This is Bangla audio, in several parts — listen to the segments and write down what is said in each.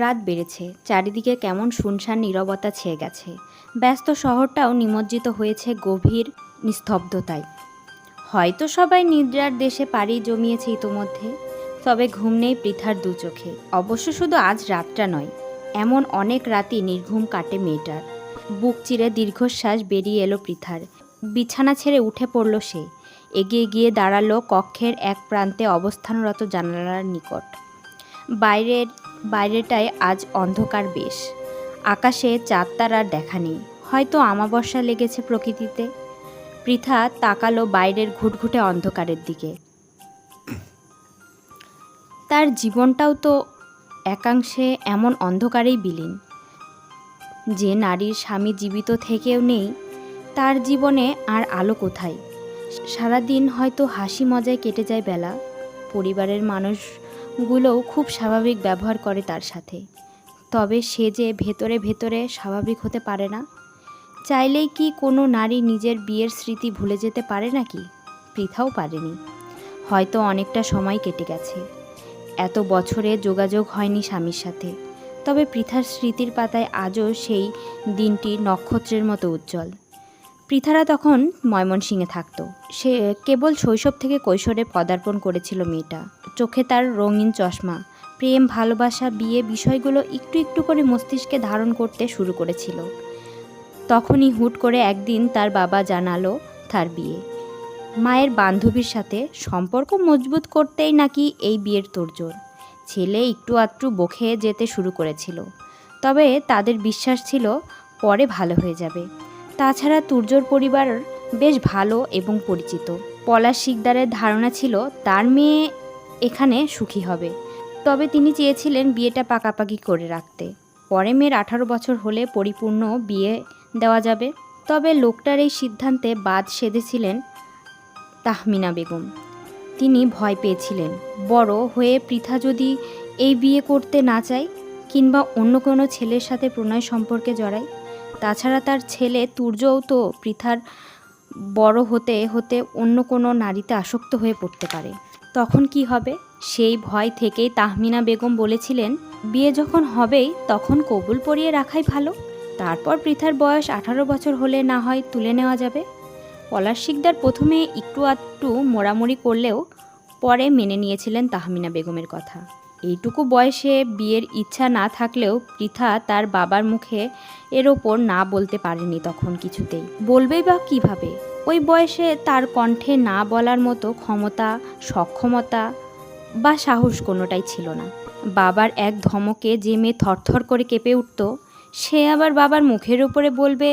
রাত বেড়েছে, চারিদিকে কেমন শুনশান নীরবতা ছেয়ে গেছে। ব্যস্ত শহরটাও নিমজ্জিত হয়েছে গভীর নিস্তব্ধতায়। হয়তো সবাই নিদ্রার দেশে পাড়ি জমিয়েছে ইতোমধ্যে, তবে ঘুম নেই পৃথার দু চোখে। অবশ্য শুধু আজ রাতটা নয়, এমন অনেক রাতই নির্ঘুম কাটে মেয়েটার। বুক চিরে দীর্ঘশ্বাস বেরিয়ে এলো পৃথার। বিছানা ছেড়ে উঠে পড়ল সে। এগিয়ে গিয়ে দাঁড়ালো কক্ষের এক প্রান্তে অবস্থানরত জানালার নিকট। বাইরেটায় আজ অন্ধকার বেশ। আকাশে চাঁদ তারার দেখা নেই, হয়তো আমাবস্যা লেগেছে প্রকৃতিতে। পৃথা তাকালো বাইরের ঘুটঘুটে অন্ধকারের দিকে। তার জীবনটাও তো একাংশে এমন অন্ধকারেই বিলীন। যে নারীর স্বামী জীবিত থেকেও নেই, তার জীবনে আর আলো কোথায়? সারাদিন হয়তো হাসি মজায় কেটে যায় বেলা। পরিবারের মানুষগুলোও খুব স্বাভাবিক ব্যবহার করে তার সাথে। তবে সে যে ভেতরে ভেতরে স্বাভাবিক হতে পারে না। চাইলেই কি কোনো নারী নিজের বিয়ের স্মৃতি ভুলে যেতে পারে নাকি? পৃথাও পারেনি। হয়তো অনেকটা সময় কেটে গেছে, এত বছরে যোগাযোগ হয়নি স্বামীর সাথে। তবে পৃথার স্মৃতির পাতায় আজও সেই দিনটি নক্ষত্রের মতো উজ্জ্বল। পৃথারা তখন ময়মনসিংহে থাকত। সে কেবল শৈশব থেকে কৈশোরে পদার্পণ করেছিল মেয়েটা। চোখে তার রঙিন চশমা। প্রেম, ভালোবাসা, বিয়ে বিষয়গুলো একটু একটু করে মস্তিষ্কে ধারণ করতে শুরু করেছিল। তখনই হুট করে একদিন তার বাবা জানালো তার বিয়ে। মায়ের বান্ধবীর সাথে সম্পর্ক মজবুত করতেই নাকি এই বিয়ের তোড়জোড়। ছেলে একটু আধটু বকে যেতে শুরু করেছিল, তবে তাদের বিশ্বাস ছিল পরে ভালো হয়ে যাবে। তাছাড়া তুর্যর পরিবার বেশ ভালো এবং পরিচিত। পলাশ শিকদারের ধারণা ছিল তার মেয়ে এখানে সুখী হবে। তবে তিনি চেয়েছিলেন বিয়েটা পাকাপাকি করে রাখতে। পরে মেয়ের 18 বছর হলে পরিপূর্ণ বিয়ে দেওয়া যাবে। তবে লোকটার এই সিদ্ধান্তে বাদ সেধেছিলেন তাহমিনা বেগম। তিনি ভয় পেয়েছিলেন বড় হয়ে পৃথা যদি এই বিয়ে করতে না চায়, কিংবা অন্য কোনো ছেলের সাথে প্রণয় সম্পর্কে জড়ায়। তাছাড়া তার ছেলে তুর্যও তো পৃথার বড় হতে হতে অন্য কোনো নারীতে আসক্ত হয়ে পড়তে পারে। তখন কি হবে? সেই ভয় থেকেই তাহমিনা বেগম বলেছিলেন, বিয়ে যখন হবেই তখন কবুল পরিয়ে রাখাই ভালো। তারপর পৃথার বয়স 18 বছর হলে না হয় তুলে নেওয়া যাবে। পলাশ শিকদার প্রথমে একটু আধটু মোড়ামুড়ি করলেও পরে মেনে নিয়েছিলেন তাহমিনা বেগমের কথা। এইটুকু বয়সে বিয়ের ইচ্ছা না থাকলেও পৃথা তার বাবার মুখে এর ওপর না বলতে পারেনি তখন কিছুতেই। বলবেই বা কীভাবে? ওই বয়সে তার কণ্ঠে না বলার মতো ক্ষমতা, সক্ষমতা বা সাহস কোনোটাই ছিল না। বাবার এক ধমকে যে মেয়ে থরথর করে কেঁপে উঠত, সে আবার বাবার মুখের উপরে বলবে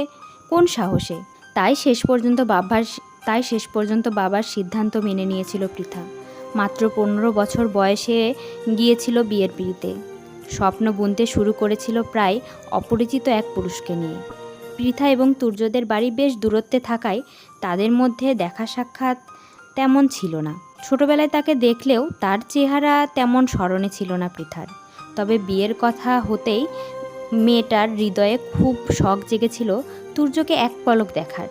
কোন সাহসে? তাই শেষ পর্যন্ত বাবার সিদ্ধান্ত মেনে নিয়েছিল পৃথা। মাত্র 15 বছর বয়সে গিয়েছিল বিয়ের পিঁড়িতে। স্বপ্ন বুনতে শুরু করেছিল প্রায় অপরিচিত এক পুরুষকে নিয়ে। পৃথা এবং তুর্যদের বাড়ি বেশ দূরত্বে থাকায় তাদের মধ্যে দেখা সাক্ষাৎ তেমন ছিল না। ছোটবেলায় তাকে দেখলেও তার চেহারা তেমন স্মরণে ছিল না পৃথার। তবে বিয়ের কথা হতেই মেয়েটার হৃদয়ে খুব শখ জেগেছিল তুর্যকে এক পলক দেখার।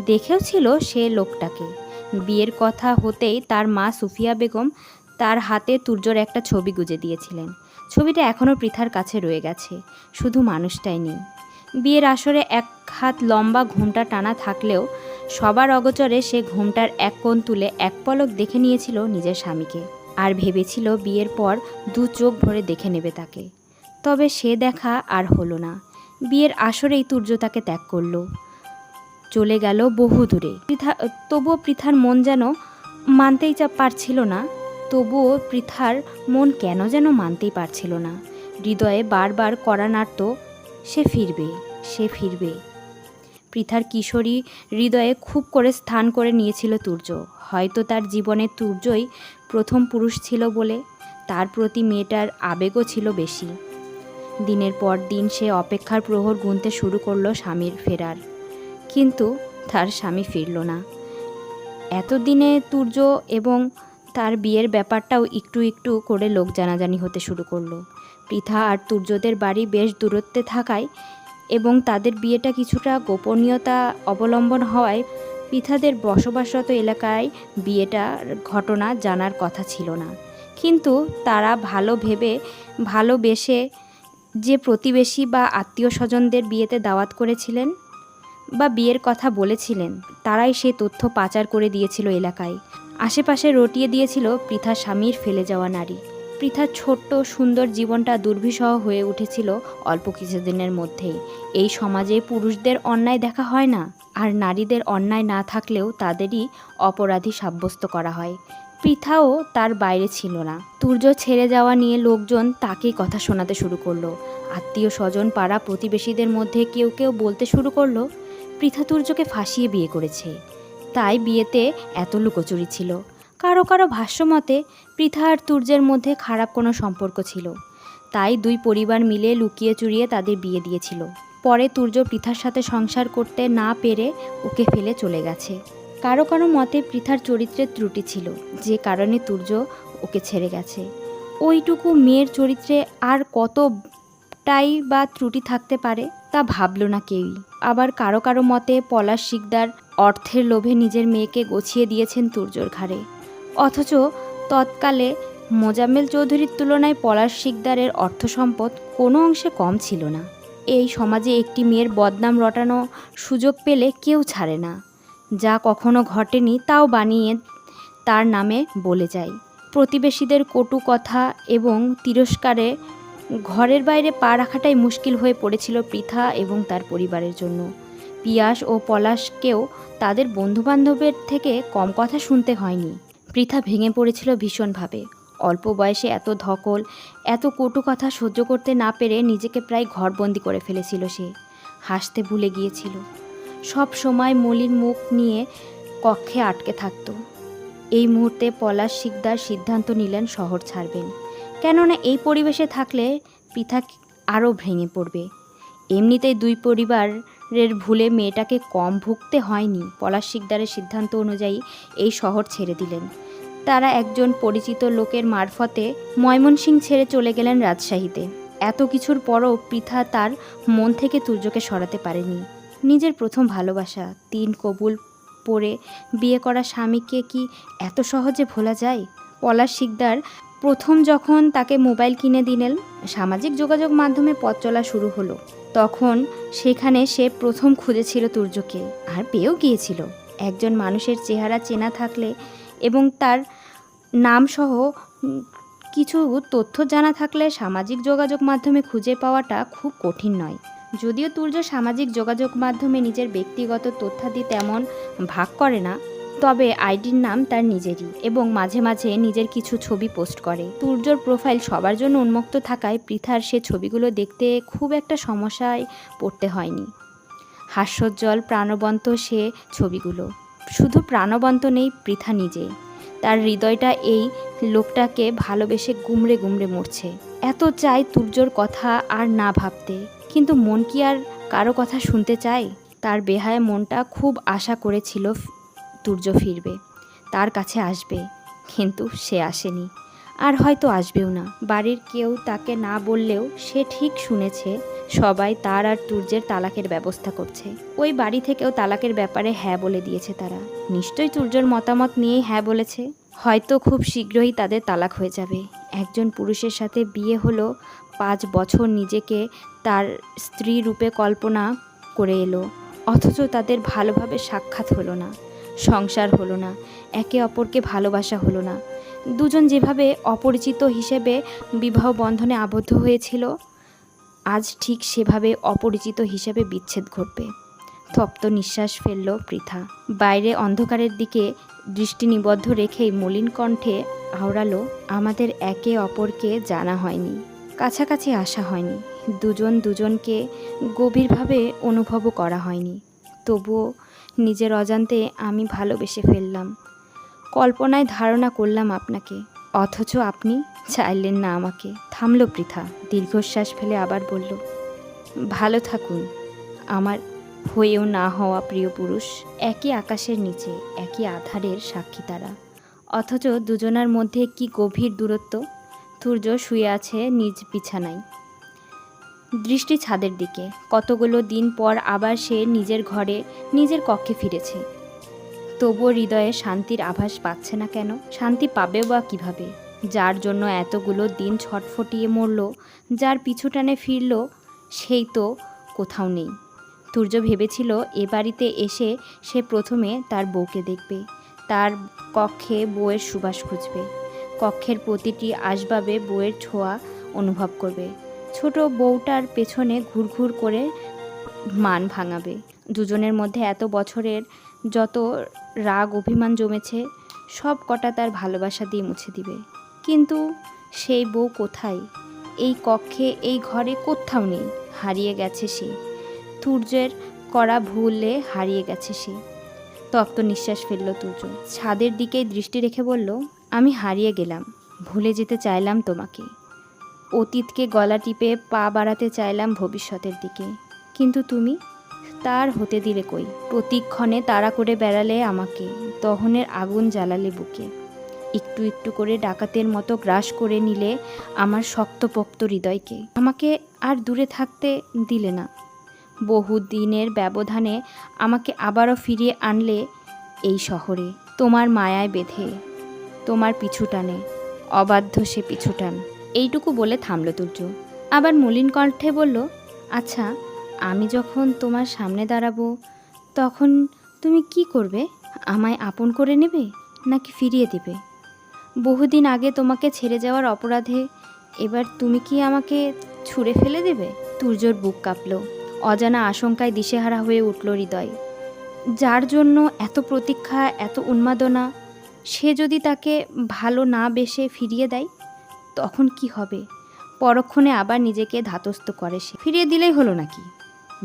দেখেও ছিল সে লোকটাকে। বিয়ের কথা হতেই তার মা সুফিয়া বেগম তার হাতে তুর্যর একটা ছবি গুজে দিয়েছিলেন। ছবিটা এখনও পৃথার কাছে রয়ে গেছে, শুধু মানুষটাই নেই। বিয়ের আসরে এক হাত লম্বা ঘোমটা টানা থাকলেও সবার অগোচরে সে ঘোমটার এক কোণ তুলে এক পলক দেখে নিয়েছিল নিজের স্বামীকে। আর ভেবেছিল বিয়ের পর 2 চোখ ভরে দেখে নেবে তাকে। তবে সে দেখা আর হলো না। বিয়ের আসরেই তুর্য তাকে ত্যাগ করল, চলে গেল বহু দূরে। তবুও পৃথার মন যেন মানতেই পারছিল না। কেন যেন মানতেই পারছিল না। হৃদয়ে বারবার কড়া নাড়ত, সে ফিরবে। পৃথার কিশোরী হৃদয়ে খুব করে স্থান করে নিয়েছিল তুর্য। হয়তো তার জীবনে তুর্যই প্রথম পুরুষ ছিল বলে তার প্রতি মেয়েটার আবেগও ছিল বেশি। দিনের পর দিন সে অপেক্ষার প্রহর গুনতে শুরু করলো স্বামীর ফেরার। কিন্তু তার স্বামী ফিরল না। এতদিনে তুর্য এবং তার বিয়ের ব্যাপারটাও একটু একটু করে লোক জানাজানি হতে শুরু করলো। পৃথা আর তুর্যদের বাড়ি বেশ দূরত্বে থাকায় এবং তাদের বিয়েটা কিছুটা গোপনীয়তা অবলম্বন হওয়ায় পৃথাদের বসবাসরত এলাকায় বিয়েটার ঘটনা জানার কথা ছিল না। কিন্তু তারা ভালোবেসে যে প্রতিবেশী বা আত্মীয় স্বজনদের বিয়েতে দাওয়াত করেছিলেন বা বিয়ের কথা বলেছিলেন, তারাই সে তথ্য পাচার করে দিয়েছিল এলাকায়। আশেপাশে রটিয়ে দিয়েছিল পৃথার স্বামীর ফেলে যাওয়া নারী। পৃথার ছোট্ট সুন্দর জীবনটা দুর্বিষহ হয়ে উঠেছিল অল্প কিছুদিনের মধ্যেই। এই সমাজে পুরুষদের অন্যায় দেখা হয় না, আর নারীদের অন্যায় না থাকলেও তাদেরই অপরাধী সাব্যস্ত করা হয়। পৃথাও তার বাইরে ছিল না। তুর্য ছেড়ে যাওয়া নিয়ে লোকজন তাকেই কথা শোনাতে শুরু করলো। আত্মীয় স্বজন, পাড়া প্রতিবেশীদের মধ্যে কেউ কেউ বলতে শুরু করলো পৃথা তুর্যকে ফাঁসিয়ে বিয়ে করেছে, তাই বিয়েতে এত লুকোচুরি ছিল। কারো কারো ভাষ্যমতে পৃথা আর তুর্যের মধ্যে খারাপ কোনো সম্পর্ক ছিল, তাই দুই পরিবার মিলে লুকিয়ে চুরিয়ে তাদের বিয়ে দিয়েছিল। পরে তুর্য পৃথার সাথে সংসার করতে না পেরে ওকে ফেলে চলে গেছে। কারো কারো মতে পৃথার চরিত্রের ত্রুটি ছিল, যে কারণে তুর্য ওকে ছেড়ে গেছে। ওইটুকু মেয়ের চরিত্রে আর কতটাই বা ত্রুটি থাকতে পারে তা ভাবল না কেউই। আবার কারো কারো মতে পলাশ শিকদার অর্থের লোভে নিজের মেয়েকে গছিয়ে দিয়েছেন তুর্যর ঘাড়ে। অথচ তৎকালে মোজাম্মেল চৌধুরীর তুলনায় পলাশ শিকদারের অর্থ সম্পদ কোনো অংশে কম ছিল না। এই সমাজে একটি মেয়ের বদনাম রটানো সুযোগ পেলে কেউ ছাড়ে না। যা কখনো ঘটেনি তাও বানিয়ে তার নামে বলে যায়। প্রতিবেশীদের কটু কথা এবং তিরস্কারে ঘরের বাইরে পা রাখাটাই মুশকিল হয়ে পড়েছিল পৃথা এবং তার পরিবারের জন্য। পিয়াস ও পলাশকেও তাদের বন্ধুবান্ধবের থেকে কম কথা শুনতে হয়নি। পৃথা ভেঙে পড়েছিল ভীষণভাবে। অল্প বয়সে এত ধকল, এত কটু কথা সহ্য করতে না পেরে নিজেকে প্রায় ঘরবন্দি করে ফেলেছিল সে। হাসতে ভুলে গিয়েছিল। সব সময় মলিন মুখ নিয়ে কক্ষে আটকে থাকত। এই মুহূর্তে পলাশ শিকদার সিদ্ধান্ত নিলেন শহর ছাড়বেন, কেননা এই পরিবেশে থাকলে পৃথা আরও ভেঙে পড়বে। এমনিতেই দুই পরিবারের ভুলে মেয়েটাকে কম ভুগতে হয়নি। পলাশ শিকদারের সিদ্ধান্ত অনুযায়ী এই শহর ছেড়ে দিলেন। তারা একজন পরিচিত লোকের মারফতে ময়মনসিংহ ছেড়ে চলে গেলেন রাজশাহীতে। এত কিছুর পরও পৃথা তার মন থেকে তুর্যকে সরাতে পারেনি। নিজের প্রথম ভালোবাসা, 3 কবুল পড়ে বিয়ে করা স্বামীকে কি এত সহজে ভোলা যায়? পলাশ শিকদার প্রথম যখন তাকে মোবাইল কিনে দিলেন, সামাজিক যোগাযোগ মাধ্যমে পথ চলা শুরু হলো। তখন সেখানে সে প্রথম খুঁজেছিল তুর্যকে, আর পেয়েও গিয়েছিল। একজন মানুষের চেহারা চেনা থাকলে এবং তার নামসহ কিছু তথ্য জানা থাকলে সামাজিক যোগাযোগ মাধ্যমে খুঁজে পাওয়াটা খুব কঠিন নয়। যদিও তুর্য সামাজিক যোগাযোগ মাধ্যমে নিজের ব্যক্তিগত তথ্যাদি তেমন ভাগ করে না, তবে আইডির নাম তার নিজেরই এবং মাঝে মাঝে নিজের কিছু ছবি পোস্ট করে। তুর্যর প্রোফাইল সবার জন্য উন্মুক্ত থাকায় পৃথার সে ছবিগুলো দেখতে খুব একটা সমস্যায় পড়তে হয়নি। হাস্যোজ্জ্বল প্রাণবন্ত সে ছবিগুলো। শুধু প্রাণবন্ত নেই, পৃথা নিজে। তার হৃদয়টা এই লোকটাকে ভালোবেসে গুমড়ে গুমড়ে মরছে। এত চাই তুর্যর কথা আর না ভাবতে, কিন্তু মন কি আর কারো কথা শুনতে চায়? তার বেহায়া মনটা খুব আশা করেছিল তুর্য ফিরবে, তার কাছে আসবে, কিন্তু সে আসেনি, আর হয়তো আসবেও না। বাড়ির কেউ তাকে না বললেও সে ঠিক শুনেছে সবাই তার আর তুর্যের তালাকের ব্যবস্থা করছে। ওই বাড়ি থেকেও তালাকের ব্যাপারে হ্যাঁ বলে দিয়েছে তারা। নিশ্চয়ই তুর্যর মতামত নিয়েই হ্যাঁ বলেছে। হয়তো খুব শীঘ্রই তাদের তালাক হয়ে যাবে। একজন পুরুষের সাথে বিয়ে হলো, 5 বছর নিজেকে তার স্ত্রী রূপে কল্পনা করে এলো, অথচ তাদের ভালোভাবে সাক্ষাৎ হলো না, সংসার হলো না, একে অপরকে ভালোবাসা হলো না। দুজন যেভাবে অপরিচিত হিসেবে বিবাহ বন্ধনে আবদ্ধ হয়েছিল, আজ ঠিক সেভাবে অপরিচিত হিসেবে বিচ্ছেদ ঘটবে। তপ্ত নিঃশ্বাস ফেলল পৃথা। বাইরে অন্ধকারের দিকে দৃষ্টি নিবদ্ধ রেখেই মলিন কণ্ঠে আওড়ালো, আমাদের একে অপরকে জানা হয়নি, কাছাকাছি আসা হয়নি, দুজন দুজনকে গভীরভাবে অনুভবও করা হয়নি। তবুও নিজের অজান্তে আমি ভালোবেসে ফেললাম। কল্পনায় ধারণা করলাম আপনাকে, অথচ আপনি চাইলেন না আমাকে। থামল পৃথা, দীর্ঘশ্বাস ফেলে আবার বলল, ভালো থাকুন আমার হয়েও না হওয়া প্রিয় পুরুষ। একই আকাশের নিচে, একই আধারের সাক্ষী তারা, অথচ দুজনার মধ্যে কি গভীর দূরত্ব। তুর্য শুয়ে আছে নিজ বিছানায়, দৃষ্টি ছাদের দিকে। কতগুলো দিন পর আবার সে নিজের ঘরে, নিজের কক্ষে ফিরেছে। তবুও হৃদয়ে শান্তির আভাস পাচ্ছে না কেন? শান্তি পাবে বা কিভাবে? যার জন্য এতগুলো দিন ছটফটিয়ে মরল, যার পিছু টানে ফিরল, সেই তো কোথাও নেই। তুর্য ভেবেছিল এ বাড়িতে এসে সে প্রথমে তার বউকে দেখবে, তার কক্ষে বউয়ের সুবাস খুঁজবে, কক্ষের প্রতিটি আসবাবে বউয়ের ছোঁয়া অনুভব করবে, ছোট বউটার পেছনে ঘুরঘুর করে মান ভাঙাবে। দুজনের মধ্যে এত বছরের যত রাগ অভিমান জমেছে সব কটা তার ভালোবাসা দিয়ে মুছে দিবে। কিন্তু সেই বউ কোথায়? এই কক্ষে, এই ঘরে কোথাও নেই। হারিয়ে গেছে সে, তুর্যের করা ভুলে হারিয়ে গেছে সে। তপ্ত নিঃশ্বাস ফেলল তুর্য, ছাদের দিকেই দৃষ্টি রেখে বলল, আমি হারিয়ে গেলাম, ভুলে যেতে চাইলাম তোমাকে, অতীতকে গলা টিপে পা বাড়াতে চাইলাম ভবিষ্যতের দিকে, কিন্তু তুমি তার হতে দিলে কই। প্রতিক্ষণে তাড়া করে বেড়ালে আমাকে, দহনের আগুন জ্বালালে বুকে, একটু একটু করে ডাকাতের মতো গ্রাস করে নিলে আমার শক্তপোক্ত হৃদয়কে। আমাকে আর দূরে থাকতে দিলে না, বহু দিনের ব্যবধানে আমাকে আবারও ফিরিয়ে আনলে এই শহরে, তোমার মায়ায় বেঁধে, তোমার পিছু টানে, অবাধ্য সে পিছু টান। এইটুকু বলে থামল তুর্য। আবার মলিন কণ্ঠে বলল, আচ্ছা, আমি যখন তোমার সামনে দাঁড়াবো তখন তুমি কি করবে? আমায় আপন করে নেবে নাকি ফিরিয়ে দেবে? বহুদিন আগে তোমাকে ছেড়ে যাওয়ার অপরাধে এবার তুমি কি আমাকে ছুঁড়ে ফেলে দেবে? তুর্যর বুক কাঁপল, অজানা আশঙ্কায় দিশেহারা হয়ে উঠল হৃদয়। যার জন্য এত প্রতীক্ষা, এত উন্মাদনা, সে যদি তাকে ভালো না বেসে ফিরিয়ে দেয় তখন কি হবে? পরক্ষণে আবার নিজেকে ধাতস্থ করে সে। ফিরিয়ে দিলেই হলো নাকি?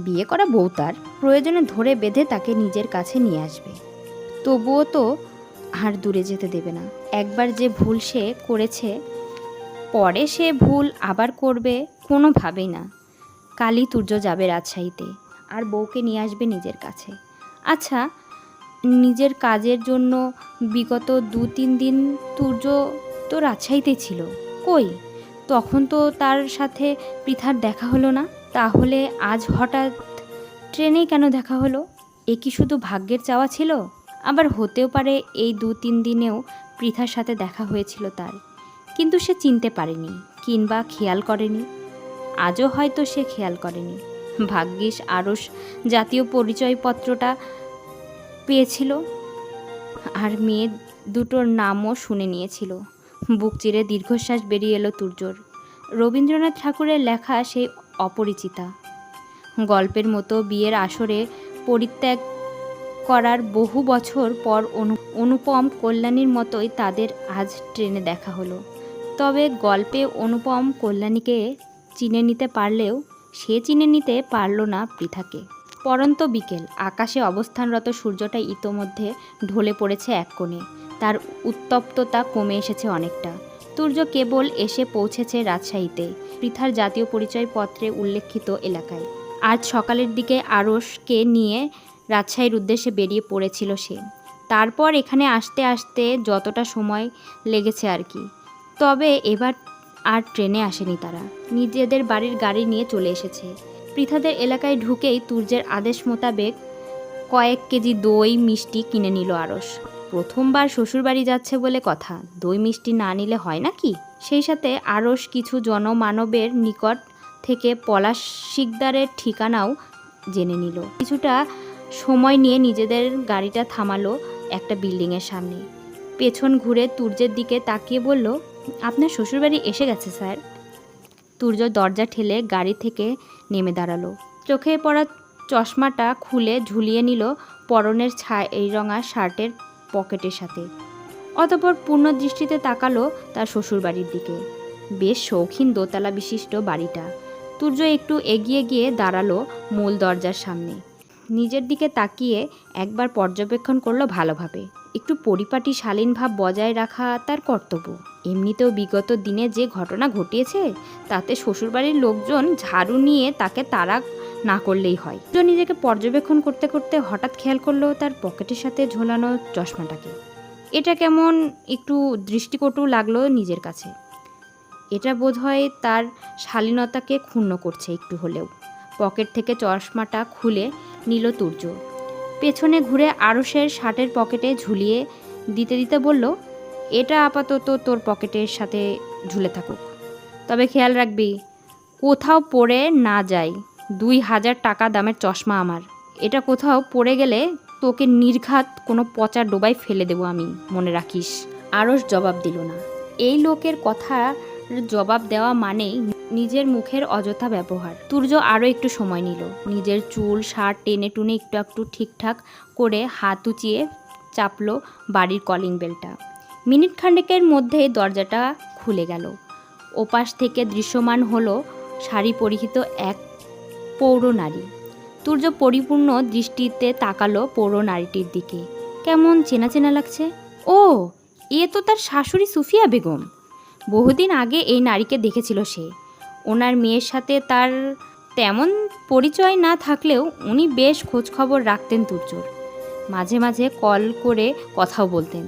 বিয়ে করা বউ তার, প্রয়োজনে ধরে বেঁধে তাকে নিজের কাছে নিয়ে আসবে, তবুও তো আর দূরে যেতে দেবে না। একবার যে ভুল সে করেছে, পরে সে ভুল আবার করবে কোনোভাবেই না। কালই তুর্য যাবে রাজশাহীতে, আর বউকে নিয়ে আসবে নিজের কাছে। আচ্ছা, নিজের কাজের জন্য বিগত 2-3 দিন তুর্য তো রাজশাহীতে ছিল, কই তখন তো তার সাথে পৃথার দেখা হলো না। তাহলে আজ হঠাৎ ট্রেনেই কেন দেখা হলো? এ কি শুধু ভাগ্যের চাওয়া ছিল? আবার হতেও পারে এই 2-3 দিনেও পৃথার সাথে দেখা হয়েছিল তার, কিন্তু সে চিনতে পারেনি কিংবা খেয়াল করেনি। আজও হয়তো সে খেয়াল করেনি। ভাগ্যিস আরশ জাতীয় পরিচয়পত্রটা পেয়েছিল, আর মেয়ে দুটোর নামও শুনে নিয়েছিল। বুক চিরে দীর্ঘশ্বাস বেরিয়ে এলো তুর্যর। রবীন্দ্রনাথ ঠাকুরের লেখা সেই অপরিচিতা গল্পের মতো বিয়ের আসরে পরিত্যাগ করার বহু বছর পর অনুপম কল্যাণীর মতোই তাদের আজ ট্রেনে দেখা হলো। তবে গল্পে অনুপম কল্যাণীকে চিনে নিতে পারলেও সে চিনে নিতে পারল না পৃথাকে। পরন্ত বিকেল, আকাশে অবস্থানরত সূর্যটা ইতোমধ্যে ঢলে পড়েছে এক কোণে, তার উত্তপ্ততা কমে এসেছে অনেকটা। তুর্য কেবল এসে পৌঁছেছে রাজশাহীতে, পৃথার জাতীয় পরিচয়পত্রে উল্লেখিত এলাকায়। আজ সকালের দিকে আরশকে নিয়ে রাজশাহীর উদ্দেশ্যে বেরিয়ে পড়েছিল সে। তারপর এখানে আসতে আসতে যতটা সময় লেগেছে আর কি। তবে এবার আর ট্রেনে আসেনি তারা, নিজেদের বাড়ির গাড়ি নিয়ে চলে এসেছে। পৃথাদের এলাকায় ঢুকেই তুর্যের আদেশ মোতাবেক কয়েক কেজি দই মিষ্টি কিনে নিল আরশ। প্রথমবার শ্বশুরবাড়ি যাচ্ছে বলে কথা, দই মিষ্টি না নিলে হয় নাকি? সেই সাথে আরশ কিছু জনমানবের নিকট থেকে পলাশ শিকদারের ঠিকানাও জেনে নিল। কিছুটা সময় নিয়ে নিজেদের গাড়িটা থামালো একটা বিল্ডিংয়ের সামনে। পেছন ঘুরে তুর্যের দিকে তাকিয়ে বলল, আপনার শ্বশুরবাড়ি এসে গেছে স্যার। তুর্য দরজা ঠেলে গাড়ি থেকে নেমে দাঁড়ালো। চোখে পড়া চশমাটা খুলে ঝুলিয়ে নিল পরনের ছাই রঙা শার্টের পকেটের সাথে। অতঃপর পূর্ণ দৃষ্টিতে তাকালো তার শ্বশুরবাড়ির দিকে। বেশ শৌখিন দোতলা বিশিষ্ট বাড়িটা। তুর্য একটু এগিয়ে গিয়ে দাঁড়ালো মূল দরজার সামনে। নিজের দিকে তাকিয়ে একবার পর্যবেক্ষণ করলো ভালোভাবে। একটু পরিপাটি শালীন ভাব বজায় রাখা তার কর্তব্য। এমনিতেও বিগত দিনে যে ঘটনা ঘটিয়েছে তাতে শ্বশুরবাড়ির লোকজন ঝাড়ু নিয়ে তাকে তাড়া না করলেই হয়। নিজেকে পর্যবেক্ষণ করতে করতে হঠাৎ খেয়াল করলো তার পকেটের সাথে ঝোলানো চশমাটাকে। এটা কেমন একটু দৃষ্টিকটু লাগলো নিজের কাছে। এটা বোধহয় তার শালীনতাকে ক্ষুণ্ণ করছে একটু হলেও। পকেট থেকে চশমাটা খুলে নিল তুর্য। পেছনে ঘুরে আরশের শার্টের পকেটে ঝুলিয়ে দিতে দিতে বলল, এটা আপাতত তোর পকেটের সাথে ঝুলে থাকুক, তবে খেয়াল রাখবি কোথাও পড়ে না যায়। 2000 টাকা দামের চশমা আমার, এটা কোথাও পড়ে গেলে তোকে নির্ঘাত কোনো পচা ডোবায় ফেলে দেবো আমি, মনে রাখিস। আরস জবাব দিল না। এই লোকের কথার জবাব দেওয়া মানেই নিজের মুখের অযথা ব্যবহার। তুর্য আরও একটু সময় নিল, নিজের চুল শার্ট টেনে টুনে একটু একটু ঠিকঠাক করে হাত উঁচিয়ে চাপলো বাড়ির কলিং বেলটা। মিনিট খানেকের মধ্যেই দরজাটা খুলে গেল। ওপাশ থেকে দৃশ্যমান হলো শাড়ি পরিহিত এক পৌর নারী। তুর্য পরিপূর্ণ দৃষ্টিতে তাকালো পৌর নারীটির দিকে। কেমন চেনা চেনা লাগছে। ও, এ তো তার শাশুড়ি সুফিয়া বেগম। বহুদিন আগে এই নারীকে দেখেছিল সে। ওনার মেয়ের সাথে তার তেমন পরিচয় না থাকলেও উনি বেশ খোঁজখবর রাখতেন তুর্যর। মাঝে মাঝে কল করে কথাও বলতেন।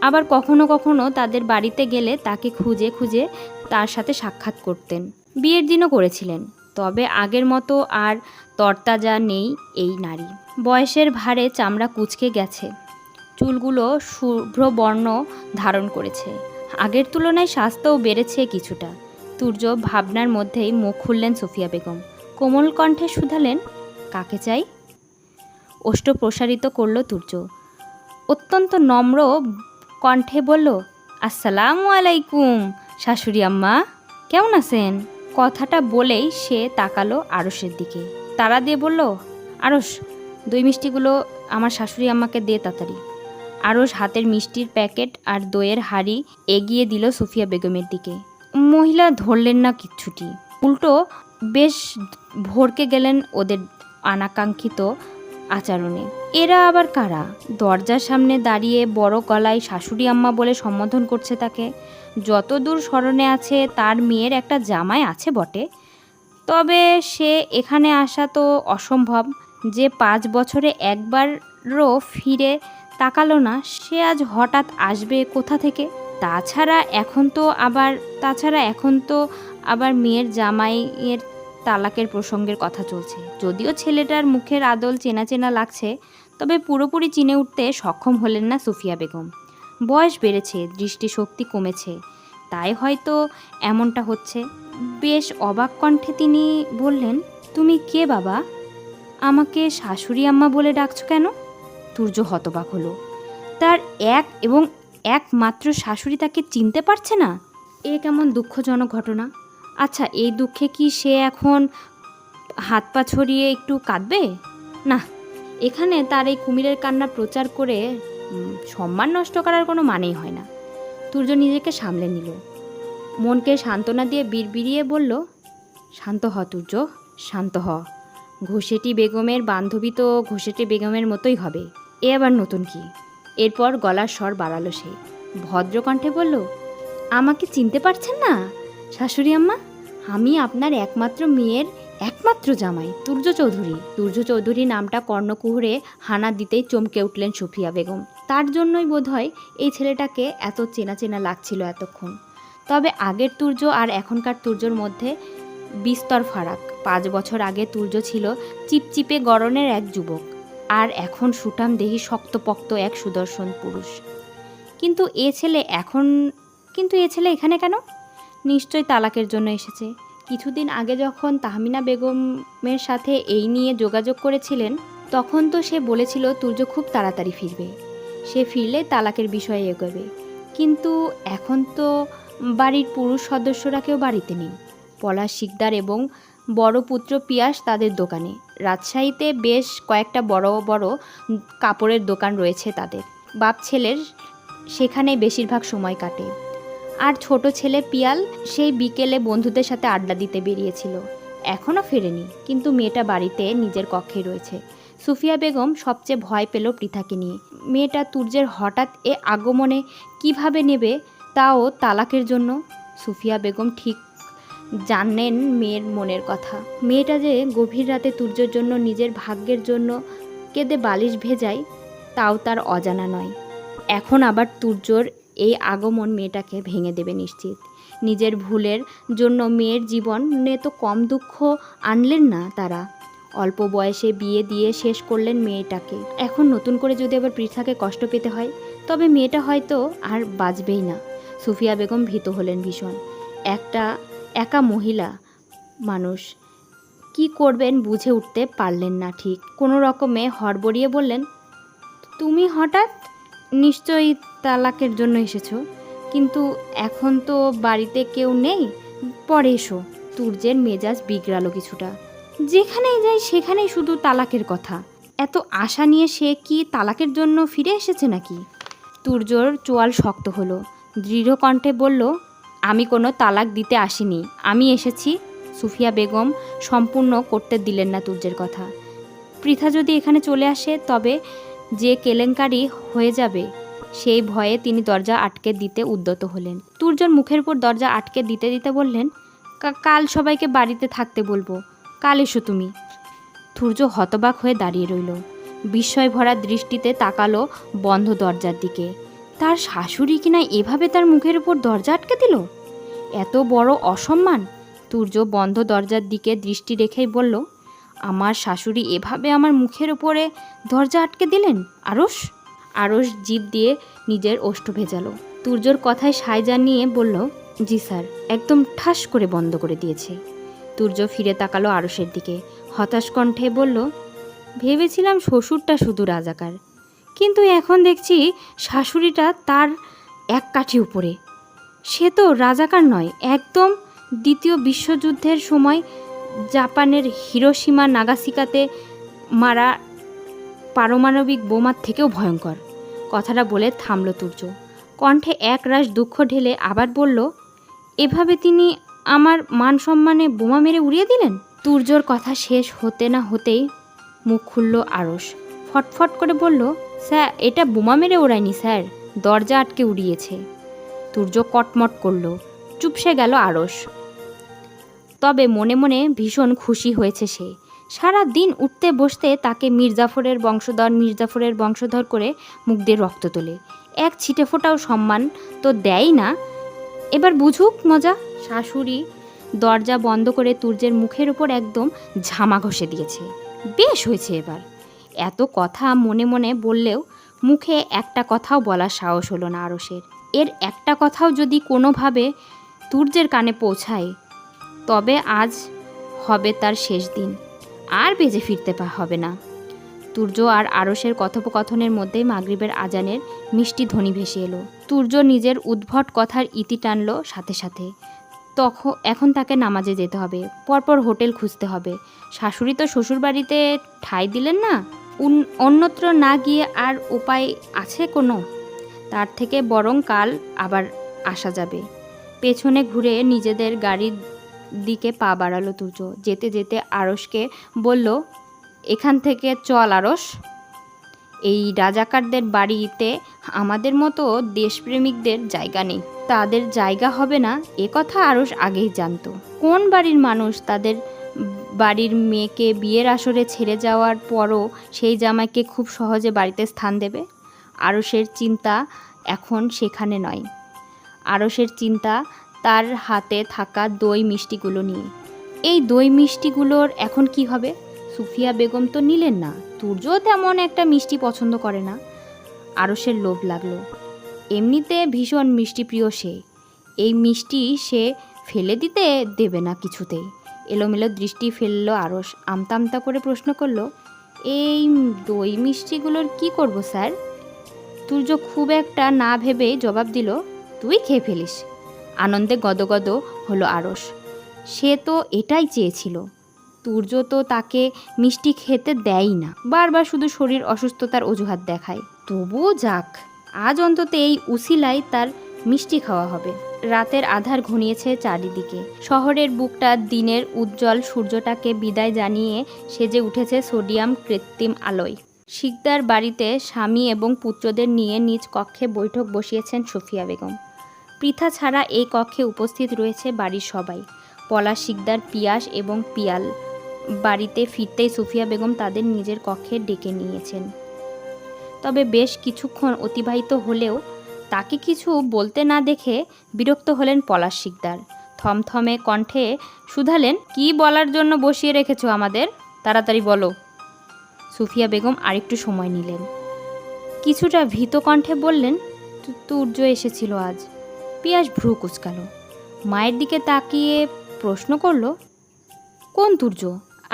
আবার কখনো কখনো তাদের বাড়িতে গেলে তাকে খুঁজে খুঁজে তার সাথে সাক্ষাৎ করতেন। বিয়ের দিনও করেছিলেন। তবে আগের মতো আর তরতাজা নেই এই নারী। বয়সের ভারে চামড়া কুঁচকে গেছে, চুলগুলো শুভ্র বর্ণ ধারণ করেছে। আগের তুলনায় স্বাস্থ্যও বেড়েছে কিছুটা। তুর্য ভাবনার মধ্যেই মুখ খুললেন সুফিয়া বেগম। কোমল কণ্ঠে শুধালেন, কাকে চাই? ওষ্ঠ প্রসারিত করল তুর্য। অত্যন্ত নম্র কণ্ঠে বলল, আসসালামু আলাইকুম শাশুড়ি আম্মা, কেমন আছেন? কথাটা বলেই সে তাকালো আরসের দিকে। তাড়া দিয়ে বলল, আরস, দই মিষ্টিগুলো আমার শাশুড়ি আম্মাকে দে তাড়াতাড়ি। আরস হাতের মিষ্টির প্যাকেট আর দইয়ের হাঁড়ি এগিয়ে দিল সুফিয়া বেগমের দিকে। মহিলা ধরলেন না কিচ্ছুটি, উল্টো বেশ ভড়কে গেলেন ওদের অনাকাঙ্ক্ষিত আচরণে। এরা আবার কারা? দরজার সামনে দাঁড়িয়ে বড় গলায় শাশুড়ি আম্মা বলে সম্বোধন করছে তাকে। যতদূর স্মরণে আছে তার মেয়ের একটা জামাই আছে বটে, তবে সে এখানে আসা তো অসম্ভব। যে 5 বছরে একবারও ফিরে তাকালো না, সে আজ হঠাৎ আসবে কোথা থেকে? তাছাড়া এখন তো আবার মেয়ের জামাইয়ের তালাকের প্রসঙ্গের কথা চলছে। যদিও ছেলেটার মুখের আদল চেনা চেনা লাগছে, তবে পুরোপুরি চিনে উঠতে সক্ষম হলেন না সুফিয়া বেগম। বয়স বেড়েছে, দৃষ্টিশক্তি কমেছে, তাই হয়তো এমনটা হচ্ছে। বেশ অবাক কণ্ঠে তিনি বললেন, তুমি কে বাবা? আমাকে শাশুড়ি আম্মা বলে ডাকছো কেন? তুর্য হতবাক হলো। তার একমাত্র শাশুড়ি তাকে চিনতে পারছে না, এ কেমন দুঃখজনক ঘটনা। আচ্ছা, এই দুঃখে কি সে এখন হাত পা ছড়িয়ে একটু কাঁদবে? না, এখানে তার এই কুমিরের কান্না প্রচার করে সম্মান নষ্ট করার কোনো মানেই হয় না। তুর্য নিজেকে সামলে নিল, মনকে সান্ত্বনা দিয়ে বিড়বিড়িয়ে বলল, শান্ত হ তুর্য, শান্ত হ। ঘোষেটি বেগমের বান্ধবী তো ঘোষেটি বেগমের মতোই হবে, এ আবার নতুন কি? এরপর গলার স্বর বাড়ালো সে, ভদ্রকণ্ঠে বলল, আমাকে চিনতে পারছেন না শাশুড়ি আম্মা? আমি আপনার একমাত্র মেয়ের একমাত্র জামাই তুর্য চৌধুরী। তুর্য চৌধুরী নামটা কর্ণকুহরে হানা দিতেই চমকে উঠলেন সুফিয়া বেগম। তার জন্যই বোধহয় এই ছেলেটাকে এত চেনা চেনা লাগছিল এতক্ষণ। তবে আগের তুর্য আর এখনকার তুর্যর মধ্যে বিস্তর ফারাক। 5 বছর আগে তুর্য ছিল চিপচিপে গড়নের এক যুবক, আর এখন সুঠাম দেহি শক্তপোক্ত এক সুদর্শন পুরুষ। কিন্তু এ ছেলে এখানে কেন? নিশ্চয় তালাকের জন্য এসেছে। কিছুদিন আগে যখন তাহমিনা বেগমের সাথে এই নিয়ে যোগাযোগ করেছিলেন, তখন তো সে বলেছিল তুর্য খুব তাড়াতাড়ি ফিরবে, সে ফিরলে তালাকের বিষয়ে এগোবে। কিন্তু এখন তো বাড়ির পুরুষ সদস্যরা কেউ বাড়িতে নেই। পলাশ শিকদার এবং বড় পুত্র পিয়াস তাদের দোকানে। রাজশাহীতে বেশ কয়েকটা বড় বড় কাপড়ের দোকান রয়েছে তাদের। বাপ ছেলের সেখানে বেশিরভাগ সময় কাটে। আর ছোট ছেলে পিয়াল সেই বিকেলে বন্ধুদের সাথে আড্ডা দিতে বেরিয়েছিল, এখনও ফেরেনি। কিন্তু মেয়েটা বাড়িতে নিজের কক্ষে রয়েছে। সুফিয়া বেগম সবচেয়ে ভয় পেল পৃথাকে নিয়ে। মেয়েটা তুর্যের হঠাৎ এ আগমনে কিভাবে নেবে, তাও তালাকের জন্য। সুফিয়া বেগম ঠিক জানেন মেয়ের মনের কথা। মেয়েটা যে গভীর রাতে তুর্যের জন্য নিজের ভাগ্যের জন্য কেঁদে বালিশ ভেজায়, তাও তার অজানা নয়। এখন আবার তুর্যর এই আগমন মেয়েটাকে ভেঙে দেবে নিশ্চিত। নিজের ভুলের জন্য মেয়ের জীবনে তো কম দুঃখ আনলেন না তারা। অল্প বয়সে বিয়ে দিয়ে শেষ করলেন মেয়েটাকে। এখন নতুন করে যদি আবার পৃথাকে কষ্ট পেতে হয়, তবে মেয়েটা হয়তো আর বাঁচবেই না। সুফিয়া বেগম ভীত হলেন ভীষণ। একটা একা মহিলা মানুষ, কি করবেন বুঝে উঠতে পারলেন না ঠিক। কোনো রকমে হড়বড়িয়ে বললেন, তুমি হঠাৎ? নিশ্চয়ই তালাকের জন্য এসেছো, কিন্তু এখন তো বাড়িতে কেউ নেই, পরে এসো। তুর্যের মেজাজ বিগড়ালো কিছুটা। যেখানেই যাই সেখানেই শুধু তালাকের কথা। এত আশা নিয়ে সে কি তালাকের জন্য ফিরে এসেছে নাকি? তুর্যর চোয়াল শক্ত হলো, দৃঢ় কণ্ঠে বলল, আমি কোনো তালাক দিতে আসিনি, আমি এসেছি। সুফিয়া বেগম সম্পূর্ণ করতে দিলেন না তুর্যের কথা। পৃথা যদি এখানে চলে আসে তবে যে কেলেঙ্কারি হয়ে যাবে সেই ভয়ে তিনি দরজা আটকে দিতে উদ্যত হলেন। তুর্যর মুখের উপর দরজা আটকে দিতে দিতে বললেন, কাল সবাইকে বাড়িতে থাকতে বলবো, কাল এসো তুমি। তুর্য হতবাক হয়ে দাঁড়িয়ে রইল, বিস্ময় ভরা দৃষ্টিতে তাকালো বন্ধ দরজার দিকে। তার শাশুড়ি কিনা এভাবে তার মুখের উপর দরজা আটকে দিল, এত বড় অসম্মান। তুর্য বন্ধ দরজার দিকে দৃষ্টি রেখেই বলল, আমার শাশুড়ি এভাবে আমার মুখের উপরে দরজা আটকে দিলেন? আরস জিভ দিয়ে নিজের ওষ্ঠ ভেজালো। তুর্যর কথায় সায় জানিয়ে বলল, জি স্যার, একদম ঠাস করে বন্ধ করে দিয়েছে। তুর্য ফিরে তাকালো আরসের দিকে, হতাশ কণ্ঠে বলল, ভেবেছিলাম শ্বশুরটা শুধু রাজাকার, কিন্তু এখন দেখছি শাশুড়িটা তার এক কাঠি উপরে। সে তো রাজাকার নয়, একদম দ্বিতীয় বিশ্বযুদ্ধের সময় জাপানের হিরোশিমা নাগাসাকিতে মারা পারমাণবিক বোমার থেকেও ভয়ঙ্কর। কথাটা বলে থামল তুর্য, কণ্ঠে একরাশ দুঃখ ঢেলে আবার বলল, এভাবে তিনি আমার মান সম্মানে বোমা মেরে উড়িয়ে দিলেন? তুর্যর কথা শেষ হতে না হতেই মুখ খুলল আরস, ফটফট করে বলল, স্যার, এটা বোমা মেরে ওড়ায়নি স্যার, দরজা আটকে উড়িয়েছে। তুর্য কটমট করল, চুপসে গেল আরস। তবে মনে মনে ভীষণ খুশি হয়েছে সে। সারা দিন উঠতে বসতে তাকে মির্জাফরের বংশধর করে মুখ দিয়ে রক্ত তোলে, এক ছিটে ফোটাও সম্মান তো দেয় না। এবার বুঝুক মজা। শাশুড়ি দরজা বন্ধ করে তুর্যের মুখের উপর একদম ঝামা ঘষে দিয়েছে। বেশ হয়েছে এবার। এত কথা মনে মনে বললেও মুখে একটা কথাও বলার সাহস হলো না আরসের। এর একটা কথাও যদি কোনোভাবে তুর্যের কানে পৌঁছায় তবে আজ হবে তার শেষ দিন, আর বেঁচে ফিরতে হবে না। তুর্য আর আরসের কথোপকথনের মধ্যেই মাগরিবের আজানের মিষ্টি ধ্বনি ভেসে এলো। তুর্য নিজের উদ্ভট কথার ইতি টানল সাথে সাথে। এখন তাকে নামাজে যেতে হবে, পরপর হোটেল খুঁজতে হবে। শাশুড়ি তো শ্বশুরবাড়িতে ঠাঁই দিলেন না, অন্যত্র না গিয়ে আর উপায় আছে কোনো? তার থেকে বরং কাল আবার আসা যাবে। পেছনে ঘুরে নিজেদের গাড়ির দিকে পা বাড়ালো তুর্য। যেতে যেতে আরসকে বলল, এখান থেকে চল আরস, এই রাজাকারদের বাড়িতে আমাদের মতো দেশপ্রেমিকদের জায়গা নেই। তাদের জায়গা হবে না এ কথা আরস আগেই জানতো। কোন বাড়ির মানুষ তাদের বাড়ির মেয়েকে বিয়ের আসরে ছেড়ে যাওয়ার পরও সেই জামাইকে খুব সহজে বাড়িতে স্থান দেবে? আরসের চিন্তা এখন সেখানে নয়। আরসের চিন্তা তার হাতে থাকা দই মিষ্টিগুলো নিয়ে। এই দই মিষ্টিগুলোর এখন কি হবে? সুফিয়া বেগম তো নিলেন না, তুর্যও তেমন একটা মিষ্টি পছন্দ করে না। আরসের লোভ লাগলো, এমনিতে ভীষণ মিষ্টিপ্রিয় সে। এই মিষ্টি সে ফেলে দিতে দেবে না কিছুতেই। এলোমেলো দৃষ্টি ফেললো আরস, আমতা আমতা করে প্রশ্ন করলো, এই দই মিষ্টিগুলোর কি করব স্যার? তুর্য খুব একটা না ভেবেই জবাব দিল, তুই খেয়ে ফেলিস। আনন্দে গদগদ হলো আরস। সে তো এটাই চেয়েছিল। তুর্য তো তাকে মিষ্টি খেতে দেয়ই না, বারবার শুধু শরীর অসুস্থতার অজুহাত দেখায়। তবুও যাক, আজ অন্তত এই উসিলায় তার মিষ্টি খাওয়া হবে। রাতের আধার ঘনিয়েছে চারিদিকে। শহরের বুকটা দিনের উজ্জ্বল সূর্যটাকে বিদায় জানিয়ে সেজে উঠেছে সোডিয়াম কৃত্রিম আলোয়। শিকদার বাড়িতে স্বামী এবং পুত্রদের নিয়ে নিজ কক্ষে বৈঠক বসিয়েছেন সুফিয়া বেগম। পৃথা ছাড়া এই কক্ষে উপস্থিত রয়েছে বাড়ির সবাই। পলাশ শিকদার, পিয়াস এবং পিয়াল বাড়িতে ফিরতেই সুফিয়া বেগম তাদের নিজের কক্ষে ডেকে নিয়েছেন। তবে বেশ কিছুক্ষণ অতিবাহিত হলেও তাকে কিছু বলতে না দেখে বিরক্ত হলেন পলাশ শিকদার। থমথমে কণ্ঠে শুধালেন, কি বলার জন্য বসিয়ে রেখেছো আমাদের? তাড়াতাড়ি বলো। সুফিয়া বেগম আরেকটু সময় নিলেন। কিছুটা ভীত কণ্ঠে বললেন, তুর্য এসেছিল আজ। পিয়াস ভ্রু কুঁচকাল। মায়ের দিকে তাকিয়ে প্রশ্ন করল, কোন তুর্য?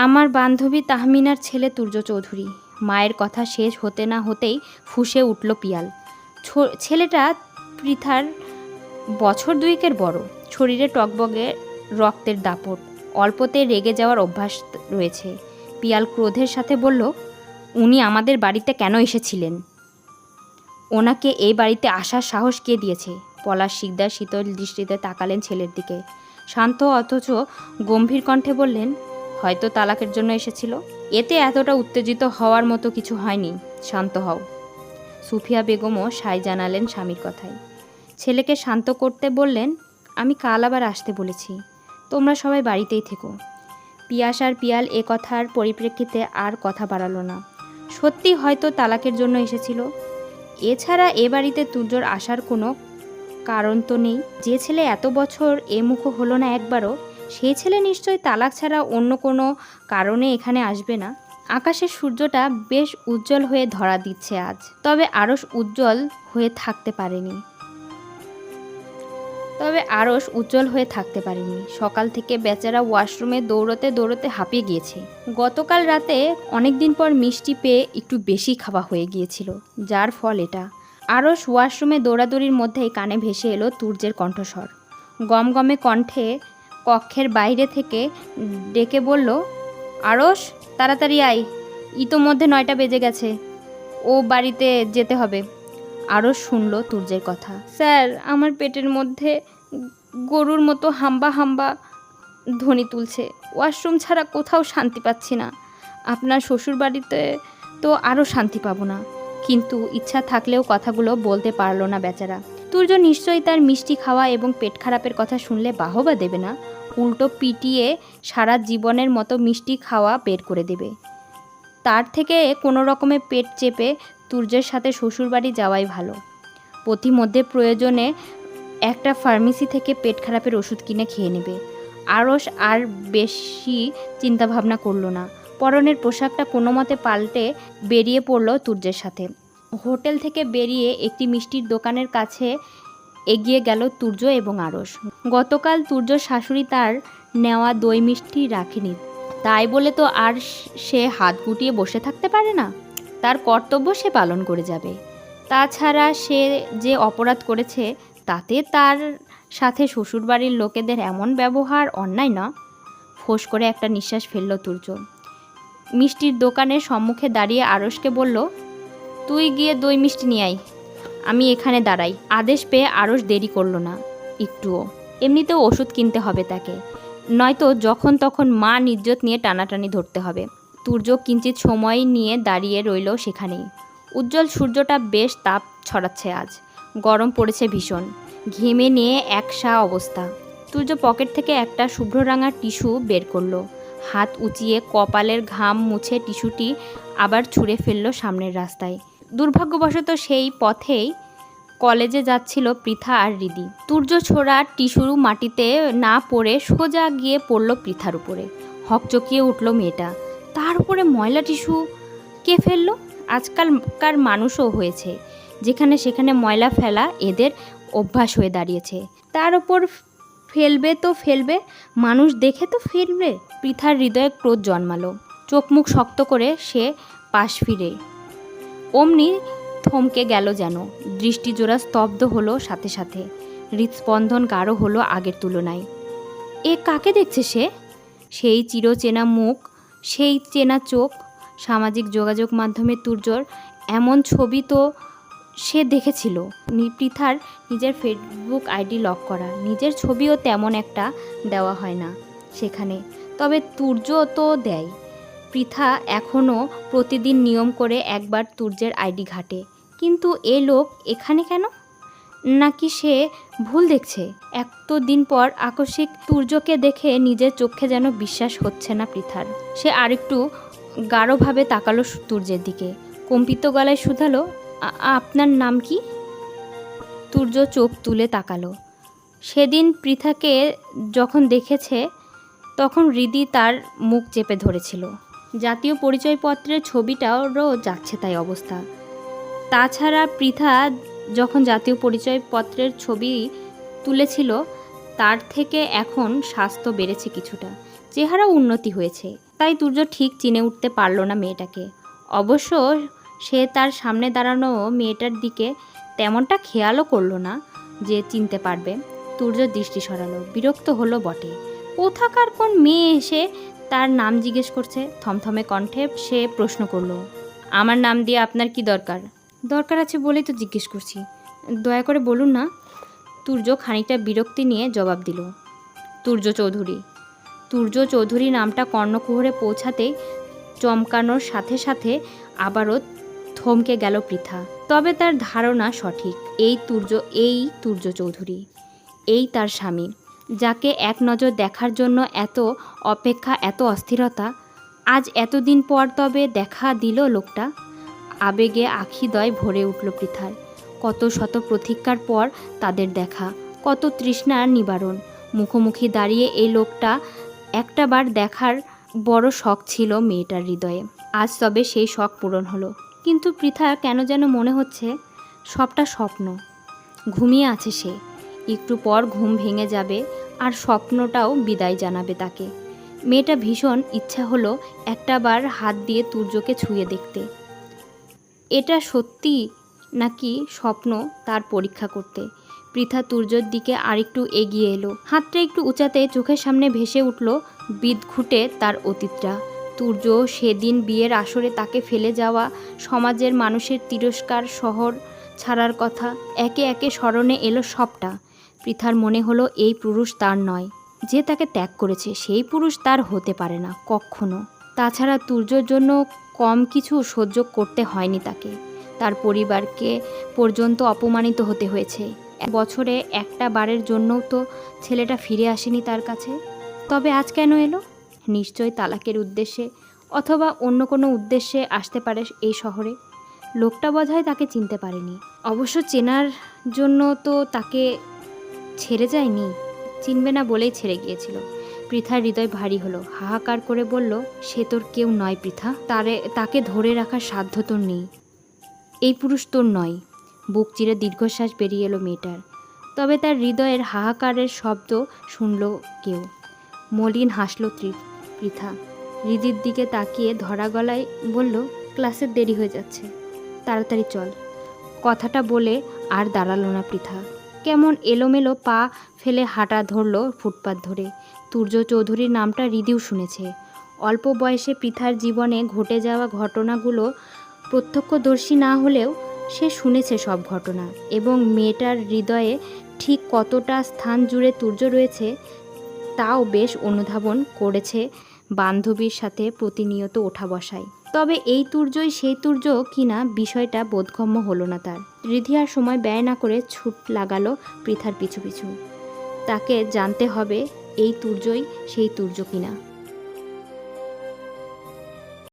আমার বান্ধবী তাহমিনার ছেলে তুর্য চৌধুরী। মায়ের কথা শেষ হতে না হতেই ফুঁসে উঠল পিয়াল। ছেলেটা পৃথার বছর দুয়েকের বড়, শরীরে টকবগে রক্তের দাপট, অল্পতে রেগে যাওয়ার অভ্যাস রয়েছে। পিয়াল ক্রোধের সাথে বলল, উনি আমাদের বাড়িতে কেন এসেছিলেন? ওনাকে এই বাড়িতে আসার সাহস কে দিয়েছে? পলাশ শিকদার শীতল দৃষ্টিতে তাকালেন ছেলের দিকে। শান্ত অথচ গম্ভীর কণ্ঠে বললেন, হয়তো তালাকের জন্য এসেছিল। এতে এতটা উত্তেজিত হওয়ার মতো কিছু হয়নি, শান্ত হও। সুফিয়া বেগমও সায় জানালেন স্বামীর কথায়। ছেলেকে শান্ত করতে বললেন, আমি কাল আবার আসতে বলেছি, তোমরা সবাই বাড়িতেই থেকো। পিয়াস আর পিয়াল এ কথার পরিপ্রেক্ষিতে আর কথা বাড়ালো না। সত্যি হয়তো তালাকের জন্য এসেছিল। এছাড়া এ বাড়িতে তুর্যর আসার কোনো কারণ তো নেই। যে ছেলে এত বছর এ মুখ হলো না একবারও, সেই ছেলে নিশ্চয়ই তালাক ছাড়া অন্য কোনো কারণে এখানে আসবে না। আকাশের সূর্যটা বেশ উজ্জ্বল হয়ে ধরা দিচ্ছে আজ, তবে আরশ উজ্জ্বল হয়ে থাকতে পারেনি। সকাল থেকে বেচারা ওয়াশরুমে দৌড়তে দৌড়তে হাঁপিয়ে গিয়েছে। গতকাল রাতে অনেক দিন পর মিষ্টি পেয়ে একটু বেশি খাওয়া হয়ে গিয়েছিল, যার ফল এটা। আরশ ওয়াশরুমে দৌড়াদৌড়ির মধ্যেই কানে ভেসে এলো তুর্যের কণ্ঠস্বর। গমগমে কণ্ঠে কক্ষের বাইরে থেকে ডেকে বলল, আরশ, তাড়াতাড়ি আয়, ইতোমধ্যে 9টা বেজে গেছে, ও বাড়িতে যেতে হবে। আরশ শুনল তুর্যের কথা। স্যার, আমার পেটের মধ্যে গরুর মতো হাম্বা হাম্বা ধ্বনি তুলছে। ওয়াশরুম ছাড়া কোথাও শান্তি পাচ্ছি না। আপনার শ্বশুর বাড়িতে তো আরও শান্তি পাবো না। কিন্তু ইচ্ছা থাকলেও কথাগুলো বলতে পারল না বেচারা। তুর্য নিশ্চয়ই তার মিষ্টি খাওয়া এবং পেট খারাপের কথা শুনলে বাহবা দেবে না, উল্টো পিটিয়ে সারা জীবনের মতো মিষ্টি খাওয়া বের করে দেবে। তার থেকে কোনো রকমে পেট চেপে তুর্যের সাথে শ্বশুরবাড়ি যাওয়াই ভালো। পথিমধ্যে প্রয়োজনে একটা ফার্মেসি থেকে পেট খারাপের ওষুধ কিনে খেয়ে নেবে। আরশ আর বেশি চিন্তাভাবনা করল না। পরনের পোশাকটা কোনো মতে পাল্টে বেরিয়ে পড়ল তুর্যের সাথে। হোটেল থেকে বেরিয়ে একটি মিষ্টির দোকানের কাছে এগিয়ে গেল তুর্য এবং আরশ। গতকাল তুর্যর শাশুড়ি তার নেওয়া দই মিষ্টি রাখেনি, তাই বলে তো আর সে হাত গুটিয়ে বসে থাকতে পারে না। তার কর্তব্য সে পালন করে যাবে। তাছাড়া সে যে অপরাধ করেছে তাতে তার সাথে শ্বশুরবাড়ির লোকেদের এমন ব্যবহার অন্যায় না। ফোঁস করে একটা নিঃশ্বাস ফেলল তুর্য। মিষ্টির দোকানের সম্মুখে দাঁড়িয়ে আরশকে বলল, তুই গিয়ে দই মিষ্টি নিয়ে আয়, আমি এখানে দাঁড়াই। আদেশ পেয়ে আরশ দেরি করল না একটুও। এমনিতেও ওষুধ কিনতে হবে তাকে, নয়তো যখন তখন মা ইজ্জত নিয়ে টানাটানি ধরতে হবে। তুর্য কিঞ্চিত সময় নিয়ে দাঁড়িয়ে রইল সেখানেই। উজ্জ্বল সূর্যটা বেশ তাপ ছড়াচ্ছে আজ। গরম পড়েছে ভীষণ। ঘেমে নিয়ে একসা অবস্থা। তুর্য পকেট থেকে একটা শুভ্ররাঙা টিস্যু বের করলো। হাত উঁচিয়ে কপালের ঘাম মুছে টিস্যুটি আবার ছুঁড়ে ফেলল সামনের রাস্তায়। দুর্ভাগ্যবশত সেই পথেই কলেজে যাচ্ছিল পৃথা আর হৃদি। তুর্য ছোড়া টিস্যু মাটিতে না পড়ে সোজা গিয়ে পড়ল পৃথার উপরে। হকচকিয়ে উঠল মেয়েটা। তার উপরে ময়লা টিস্যু কে ফেলল? আজকালকার মানুষও হয়েছে, যেখানে সেখানে ময়লা ফেলা এদের অভ্যাস হয়ে দাঁড়িয়েছে। তার উপর ফেলবে তো ফেলবে, মানুষ দেখে তো ফেলবে। পৃথার হৃদয়ে ক্রোধ জন্মালো। চোখ মুখ শক্ত করে সে পাশ ফিরে অমনি থমকে গেল যেন। দৃষ্টিজোড়া স্তব্ধ হলো সাথে সাথে। হৃদস্পন্দন গাঢ় হলো আগের তুলনায়। এ কাকে দেখছে সে? সেই চিরচেনা মুখ, সেই চেনা চোখ। সামাজিক যোগাযোগ মাধ্যমে তুর্যর এমন ছবি তো সে দেখেছিল। পৃথার নিজের ফেসবুক আইডি লক করা, নিজের ছবিও তেমন একটা দেওয়া হয় না সেখানে, তবে তুর্য তো দেয়। পৃথা এখনও প্রতিদিন নিয়ম করে একবার তুর্যের আইডি ঘাটে। কিন্তু এ লোক এখানে কেন? নাকি সে ভুল দেখছে? এতদিন পর আকস্মিক তুর্যকে দেখে নিজের চোখে যেন বিশ্বাস হচ্ছে না পৃথার। সে আরেকটু গাঢ়ভাবে তাকালো তুর্যের দিকে। কম্পিত গলায় শুধালো, আপনার নাম কি? তুর্য চোখ তুলে তাকালো। সেদিন পৃথাকে যখন দেখেছে তখন হৃদি তার মুখ চেপে ধরেছিল। জাতীয় পরিচয়পত্রের ছবিটারও যাচ্ছে তাই অবস্থা। তাছাড়া পৃথা যখন জাতীয় পরিচয়পত্রের ছবি তুলেছিল তার থেকে এখন স্বাস্থ্য বেড়েছে কিছুটা, চেহারা উন্নতি হয়েছে। তাই তুর্য ঠিক চিনে উঠতে পারল না মেয়েটাকে। অবশ্য সে তার সামনে দাঁড়ানো মেয়েটার দিকে তেমনটা খেয়ালও করলো না যে চিনতে পারবে। তুর্য দৃষ্টি সরালো, বিরক্ত হলো বটে। কোথাকার কোন মেয়ে এসে তার নাম জিজ্ঞেস করছে। থমথমে কণ্ঠে সে প্রশ্ন করলো, আমার নাম দিয়ে আপনার কি দরকার? দরকার আছে বলেই তো জিজ্ঞেস করছি, দয়া করে বলুন না। তুর্য খানিকটা বিরক্তি নিয়ে জবাব দিল, তুর্য চৌধুরী। তুর্য চৌধুরী নামটা কর্ণকুহরে পৌঁছাতেই চমকানোর সাথে সাথে আবারও থমকে গেল পৃথা। তবে তার ধারণা সঠিক, এই তুর্য চৌধুরী, এই তার স্বামী, যাকে এক নজর দেখার জন্য এত অপেক্ষা, এত অস্থিরতা। আজ এতদিন পর তবে দেখা দিল লোকটা। আবেগে আখিদয় ভরে উঠল পৃথার। কত শত প্রতীক্ষার পর তাদের দেখা, কত তৃষ্ণার নিবারণ। মুখোমুখি দাঁড়িয়ে এই লোকটা একটাবার দেখার বড় শখ ছিল মেয়েটার হৃদয়ে। আজ তবে সেই শখ পূরণ হলো। কিন্তু পৃথা কেন যেন মনে হচ্ছে সবটা স্বপ্ন। ঘুমিয়ে আছে সে, একটু পর ঘুম ভেঙে যাবে আর স্বপ্নটাও বিদায় জানাবে তাকে। মেয়েটা ভীষণ ইচ্ছা হলো একটাবার হাত দিয়ে তুর্যকে ছুঁয়ে দেখতে। এটা সত্যি নাকি স্বপ্ন তার পরীক্ষা করতে। পৃথা তুর্যর দিকে আরেকটু এগিয়ে এলো, হাতটা একটু উঁচাতে চোখের সামনে ভেসে উঠল বিদঘুটে তার অতীতটা। তুর্য সেদিন বিয়ের আসরে তাকে ফেলে যাওয়া, সমাজের মানুষের তিরস্কার, শহর ছাড়ার কথা, একে একে স্মরণে এলো সবটা। পৃথার মনে হলো এই পুরুষ তার নয়, যে তাকে ত্যাগ করেছে সেই পুরুষ তার হতে পারে না কখনো। তাছাড়া তুর্যর জন্য কম কিছু সহ্য করতে হয়নি তাকে, তার পরিবারকে পর্যন্ত অপমানিত হতে হয়েছে। বছরে একটা বারের জন্যও তো ছেলেটা ফিরে আসেনি তার কাছে। তবে আজ কেন এলো? নিশ্চয় তালাকের উদ্দেশ্যে অথবা অন্য কোনো উদ্দেশ্যে আসতে পারে এই শহরে। লোকটা বোধহয় তাকে চিনতে পারেনি। অবশ্য চেনার জন্য তো তাকে ছেড়ে যায়নি, চিনবে না বলেই ছেড়ে গিয়েছিল। পৃথার হৃদয় ভারী হলো, হাহাকার করে বলল, সে তোর কেউ নয় পৃথা, তাকে ধরে রাখার সাধ্য তোর নেই। এই পুরুষ তোর নয়। বুক চিরে দীর্ঘশ্বাস বেরিয়ে এলো মেয়েটার। তবে তার হৃদয়ের হাহাকারের শব্দ শুনল কেউ। মলিন হাসল পৃথা, হৃদির দিকে তাকিয়ে ধরা গলায় বলল, ক্লাসের দেরি হয়ে যাচ্ছে, তাড়াতাড়ি চল। কথাটা বলে আর দাঁড়ালো না পৃথা। কেমন এলোমেলো পা ফেলে হাঁটা ধরল ফুটপাত ধরে। তুর্য চৌধুরীর নামটা হৃদিও শুনেছে। অল্প বয়সে পৃথার জীবনে ঘটে যাওয়া ঘটনাগুলো প্রত্যক্ষদর্শী না হলেও সে শুনেছে সব ঘটনা, এবং মেয়েটার হৃদয়ে ঠিক কতটা স্থান জুড়ে তুর্য রয়েছে তাও বেশ অনুধাবন করেছে বান্ধবীর সাথে প্রতিনিয়ত ওঠা বসায়। তবে এই তুর্যই সেই তুর্য কিনা বিষয়টা বোধগম্য হলো না তার। রিধি আর সময় ব্যয় না করে ছুট লাগালো পৃথার পিছু পিছু। তাকে জানতে হবে এই তুর্যই সেই তুর্য কিনা।